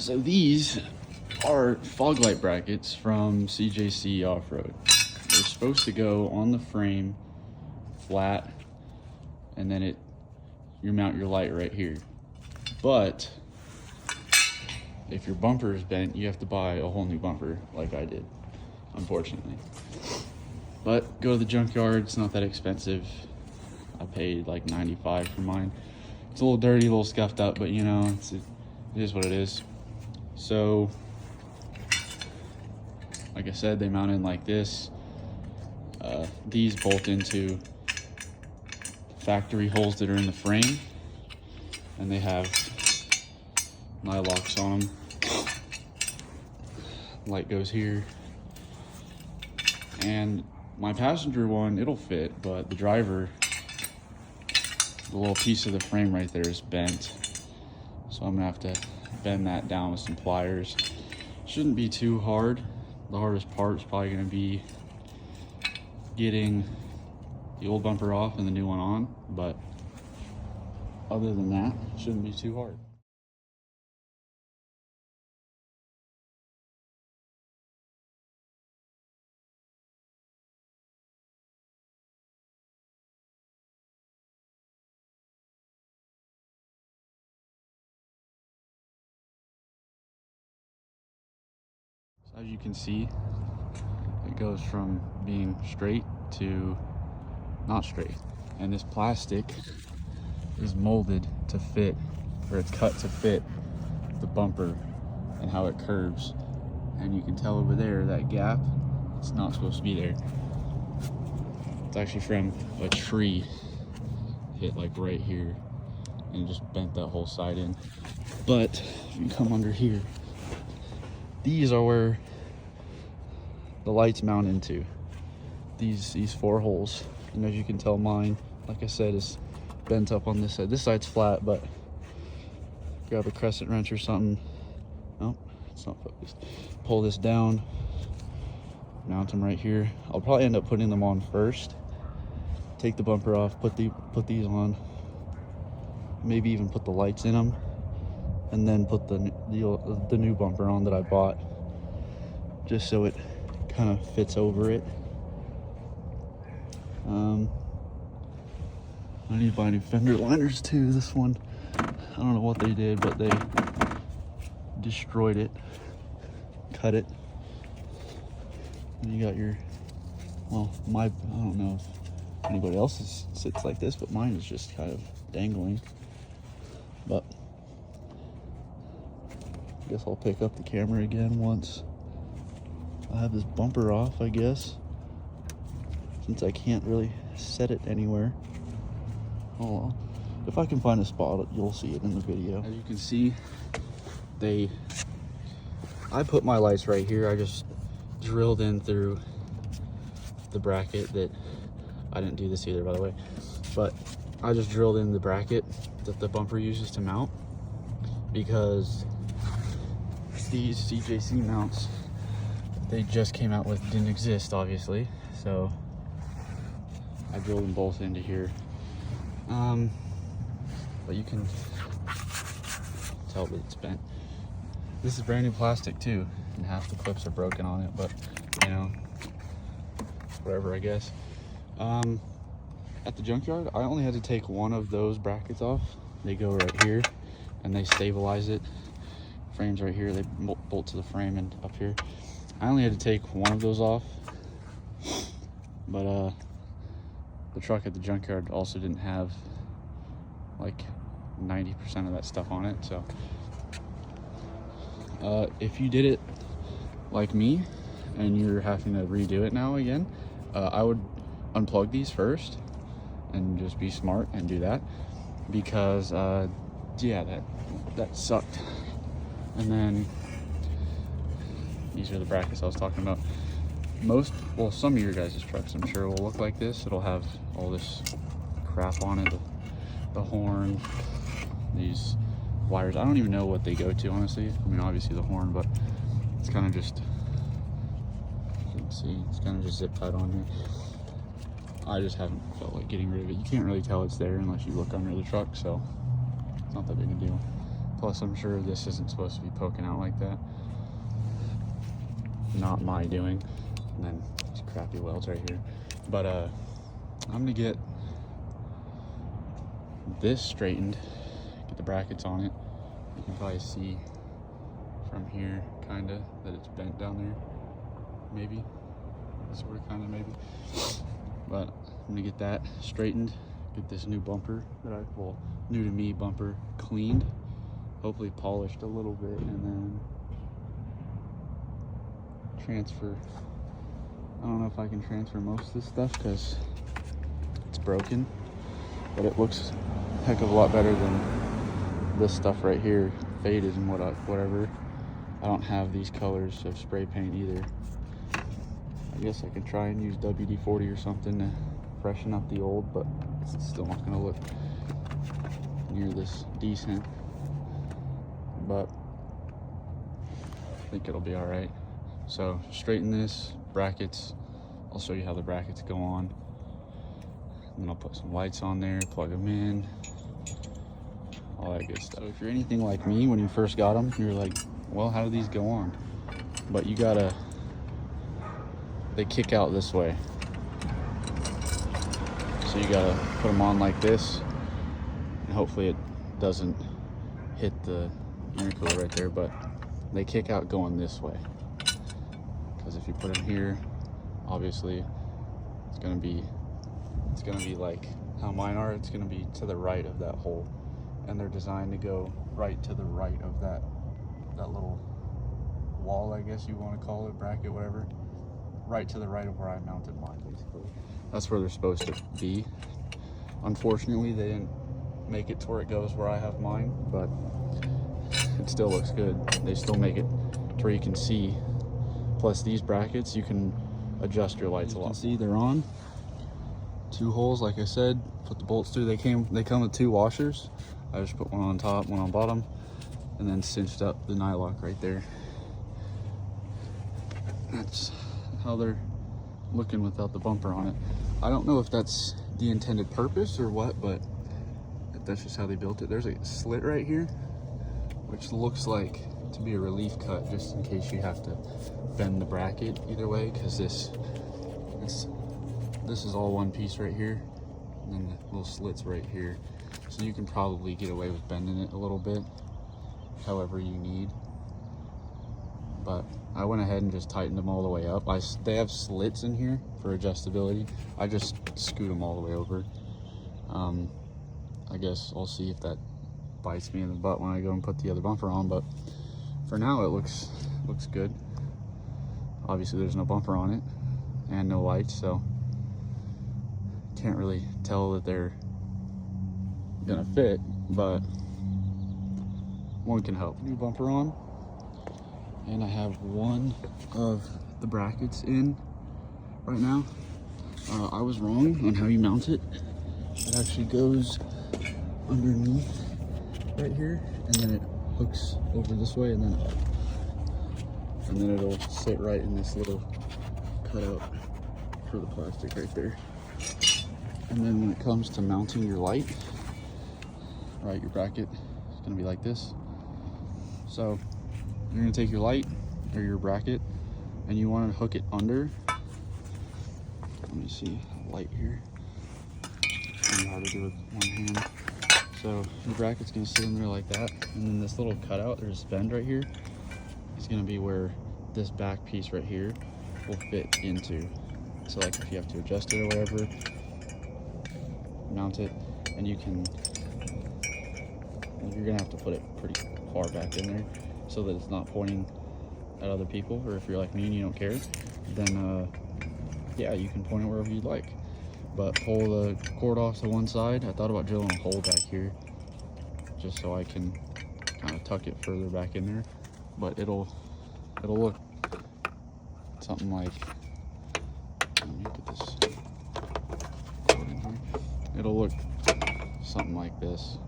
So these are fog light brackets from CJC Off-Road. They're supposed to go on the frame flat, and then you mount your light right here. But if your bumper is bent, you have to buy a whole new bumper, like I did, unfortunately. But go to the junkyard, it's not that expensive. I paid like $95 for mine. It's a little dirty, a little scuffed up, but you know, it is what it is. So, like I said, they mount in like this. These bolt into factory holes that are in the frame, and they have nylocks on them. Light goes here, and my passenger one, it'll fit, but the driver, the little piece of the frame right there is bent, so I'm gonna have to bend that down with some pliers. Shouldn't be too hard. The hardest part is probably gonna be getting the old bumper off and the new one on, but other than that, it shouldn't be too hard. So as you can see, it goes from being straight to not straight, and this plastic is molded to fit, or it's cut to fit the bumper and how it curves. And you can tell over there, that gap, it's not supposed to be there. It's actually from a tree hit like right here and just bent that whole side in. But if you come under here, these are where the lights mount into. These 4 holes. And as you can tell, mine, like I said, is bent up on this side. This side's flat, but grab a crescent wrench or something. Oh, it's not focused. Pull this down, mount them right here. I'll probably end up putting them on first. Take the bumper off, put these on. Maybe even put the lights in them, and then put the new bumper on that I bought, just so it kind of fits over it. I need to buy new fender liners too. This one, I don't know what they did, but they destroyed it, cut it. And you got your, well, I don't know if anybody else's sits like this, but mine is just kind of dangling. But I guess I'll pick up the camera again once I have this bumper off, I guess, since I can't really set it anywhere. Hold on. If I can find a spot, you'll see it in the video. As you can see, I put my lights right here. I just drilled in through the bracket that, I didn't do this either, by the way, but I just drilled in the bracket that the bumper uses to mount, because these CJC mounts they just came out with didn't exist, obviously, so I drilled them both into here. But you can tell that it's bent. This is brand new plastic too, and half the clips are broken on it, but you know, whatever, I guess. At the junkyard, I only had to take one of those brackets off. They go right here and they stabilize it. Frames right here, they bolt to the frame and up here. I only had to take one of those off, but the truck at the junkyard also didn't have like 90% of that stuff on it. So if you did it like me and you're having to redo it now again, I would unplug these first and just be smart and do that, because yeah, that sucked. And then these are the brackets I was talking about. Well, some of your guys' trucks, I'm sure, will look like this. It'll have all this crap on it, the horn, these wires. I don't even know what they go to, honestly. I mean, obviously the horn, but it's kind of just, you can see, it's kind of just zip tied on here. I just haven't felt like getting rid of it. You can't really tell it's there unless you look under the truck, so it's not that big a deal. Plus, I'm sure this isn't supposed to be poking out like that. Not my doing. And then these crappy welds right here. But I'm gonna get this straightened, get the brackets on it. You can probably see from here, kinda, that it's bent down there. Maybe, sort of, kinda, maybe. But I'm gonna get that straightened, get this new bumper that new to me bumper cleaned, hopefully polished a little bit, and then transfer. I don't know if I can transfer most of this stuff because it's broken, but it looks a heck of a lot better than this stuff right here, faded and whatever. I don't have these colors of spray paint either. I guess I could try and use WD-40 or something to freshen up the old, but it's still not gonna look near this decent. But I think it'll be all right. So straighten this, brackets. I'll show you how the brackets go on. And then I'll put some lights on there, plug them in, all that good stuff. So if you're anything like me, when you first got them, you're like, well, how do these go on? But they kick out this way. So you gotta put them on like this, and hopefully it doesn't hit the intercooler right there, but they kick out going this way. Because if you put them here, obviously it's gonna be like how mine are. It's gonna be to the right of that hole, and they're designed to go right to the right of that little wall, I guess you want to call it, bracket, whatever, right to the right of where I mounted mine, basically. That's where they're supposed to be. Unfortunately, they didn't make it to where it goes where I have mine, but it still looks good. They still make it to where you can see. Plus these brackets, you can adjust your lights a lot. You can see they're on 2 holes, like I said. Put the bolts through. They come with 2 washers. I just put one on top, one on bottom, and then cinched up the nylock right there. That's how they're looking without the bumper on it. I don't know if that's the intended purpose or what, but that's just how they built it. There's a slit right here, which looks like to be a relief cut, just in case you have to bend the bracket either way, because this is all one piece right here, and then the little slits right here. So you can probably get away with bending it a little bit, however you need. But I went ahead and just tightened them all the way up. They have slits in here for adjustability. I just scoot them all the way over. I guess I'll see if that bites me in the butt when I go and put the other bumper on, but for now it looks good. Obviously there's no bumper on it and no lights, so can't really tell that they're gonna fit, but one can hope. New bumper on, and I have one of the brackets in right now. I was wrong on how you mount it. It actually goes underneath right here, and then it hooks over this way and then up. And then it'll sit right in this little cutout for the plastic right there. And then when it comes to mounting your light, right, your bracket is gonna be like this. So you're gonna take your light or your bracket and you wanna hook it under. Let me see, light here. I know how to do it with one hand. So your bracket's gonna sit in there like that. And then this little cutout, there's a bend right here, is gonna be where this back piece right here will fit into. So like if you have to adjust it or whatever, mount it, and you're gonna have to put it pretty far back in there so that it's not pointing at other people, or if you're like me and you don't care, then yeah, you can point it wherever you'd like. But pull the cord off to one side. I thought about drilling a hole back here just so I can kind of tuck it further back in there, but it'll look something like, let me get this cord in here. It'll look something like this,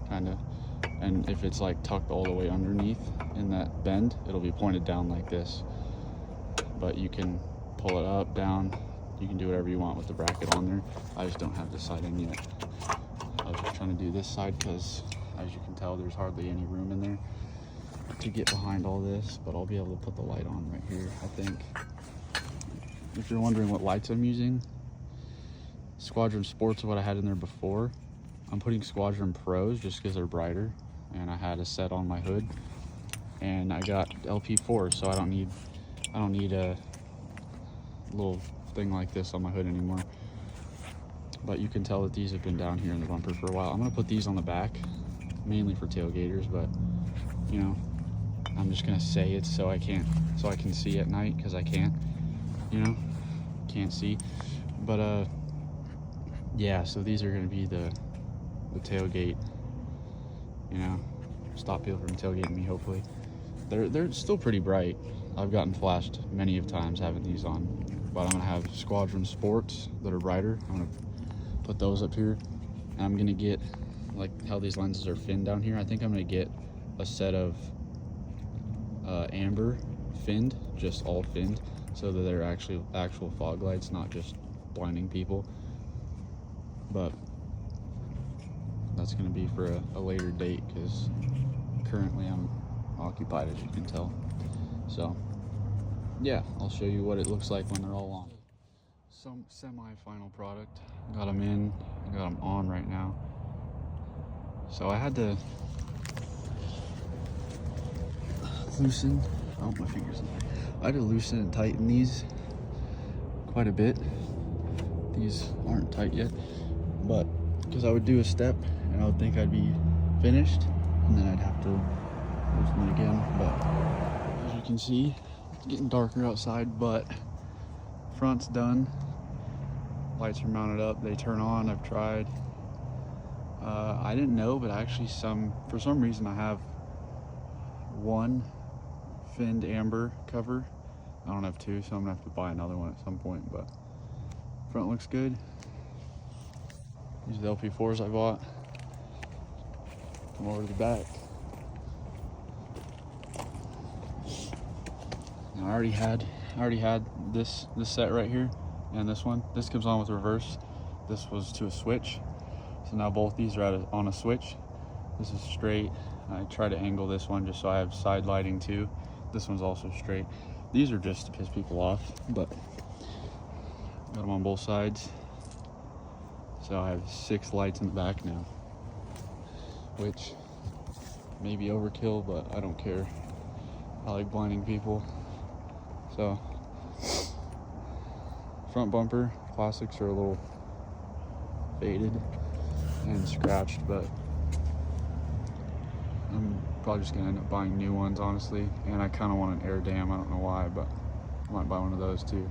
kind of. And if it's like tucked all the way underneath in that bend, it'll be pointed down like this. But you can pull it up, down. You can do whatever you want with the bracket on there. I just don't have this side in yet. I was just trying to do this side because as you can tell, there's hardly any room in there to get behind all this, but I'll be able to put the light on right here, I think. If you're wondering what lights I'm using, Squadron Sports is what I had in there before. I'm putting Squadron Pros just because they're brighter, and I had a set on my hood, and I got LP4, so I don't need a little thing like this on my hood anymore. But you can tell that these have been down here in the bumper for a while. I'm gonna put these on the back, mainly for tailgaters, but you know, I'm just gonna say it so I can see at night, because I can't, you know, can't see. But yeah, so these are gonna be the tailgate, you know, stop people from tailgating me, hopefully. They're still pretty bright. I've gotten flashed many of times having these on, but I'm gonna have Squadron Sports that are brighter. I'm gonna put those up here, and I'm gonna get, like how these lenses are finned down here, I think I'm gonna get a set of amber finned, just all finned, so that they're actual fog lights, not just blinding people. But that's gonna be for a later date, because currently I'm occupied, as you can tell. So yeah, I'll show you what it looks like when they're all on. Some semi-final product. Got them in, I got them on right now. So I had to loosen, oh my fingers, I had to loosen and tighten these quite a bit. These aren't tight yet, but because I would do a step and I would think I'd be finished, and then I'd have to loosen it again. But as you can see, it's getting darker outside, but front's done. Lights are mounted up, they turn on. I've tried. I didn't know, but actually for some reason I have one finned amber cover. I don't have two, so I'm gonna have to buy another one at some point. But front looks good. These are the LP4s I bought. Come over to the back. And I already had this set right here, and this one. This comes on with reverse. This was to a switch. So now both these are on a switch. This is straight. I try to angle this one just so I have side lighting too. This one's also straight. These are just to piss people off, but got them on both sides. So I have 6 lights in the back now, which may be overkill, but I don't care. I like blinding people. So front bumper, plastics are a little faded and scratched, but I'm probably just gonna end up buying new ones, honestly. And I kind of want an air dam. I don't know why, but I might buy one of those too.